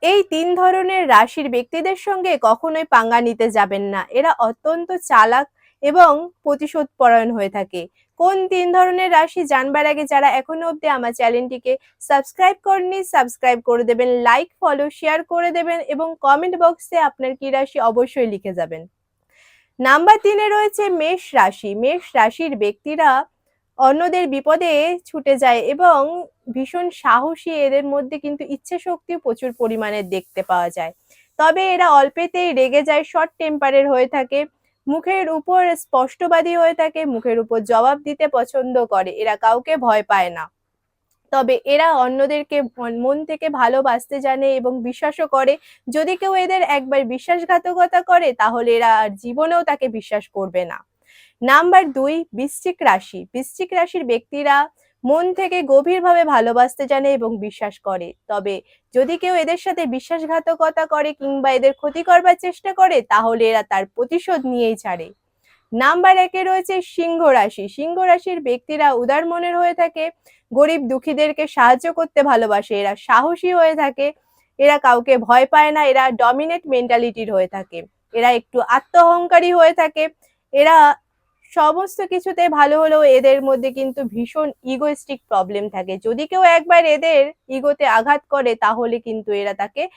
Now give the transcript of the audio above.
এই ৩ ধরনের রাশির ব্যক্তিদের সঙ্গে কখনোই পাঙ্গা নিতে যাবেন না। এরা অত্যন্ত চালাক এবং প্রতিশোধপরায়ণ হয়ে থাকে। কোন ৩ ধরনের রাশি জানবার আগে যারা এখনো অবধি আমার চ্যানেলটিকে সাবস্ক্রাইব করেননি, সাবস্ক্রাইব করে দেবেন, লাইক, ফলো, শেয়ার করে দেবেন এবং কমেন্ট বক্সে আপনার কি রাশি অবশ্যই লিখে যাবেন। নাম্বার ৩ এ রয়েছে মেষ রাশি। মেষ রাশির ব্যক্তিরা অন্যদের বিপদে ছুটে যায় এবং ভীষণ সাহসী। এদের মধ্যে কিন্তু ইচ্ছাশক্তিও প্রচুর পরিমাণে দেখতে পাওয়া যায়। তবে এরা অল্পেতেই রেগে যায়, শর্ট টেম্পারের হয়ে থাকে, মুখের উপর স্পষ্টবাদী হয়ে থাকে, মুখের উপর জবাব দিতে পছন্দ করে। এরা কাউকে ভয় পায় না। তবে এরা অন্যদেরকে মন থেকে ভালোবাসতে জানে এবং বিশ্বাসও করে। যদি কেউ এদের একবার বিশ্বাসঘাতকতা করে তাহলে এরা আর জীবনেও তাকে বিশ্বাস করবে না। নাম্বার ২ বৃশ্চিক রাশি। বৃশ্চিক রাশির ব্যক্তিরা মন থেকে গভীরভাবে ভালোবাসতে জানে এবং বিশ্বাস করে। তবে যদি কেউ এদের সাথে বিশ্বাসঘাতকতা করে কিংবা এদের ক্ষতি করবার চেষ্টা করে তাহলে এরা তার প্রতিশোধ নিয়েই ছাড়ে। নাম্বার ১ এ রয়েছে সিংহ রাশি। সিংহ রাশির ব্যক্তিরা উদার মনের হয়ে থাকে, গরিব দুঃখীদেরকে সাহায্য করতে ভালোবাসে, এরা সাহসী হয়ে থাকে, এরা কাউকে ভয় পায় না, এরা ডমিনেট মেন্টালিটির হয়ে থাকে, এরা একটু আত্মঅহংকারী হয়ে থাকে, এরা সমস্ত কিছুতে ভালো হলেও এদের মধ্যে কিন্তু ভীষণ ইগোইস্টিক প্রবলেম থাকে। যদি কেউ একবার এদের ইগোতে আঘাত করে তাহলে কিন্তু এরা তাকে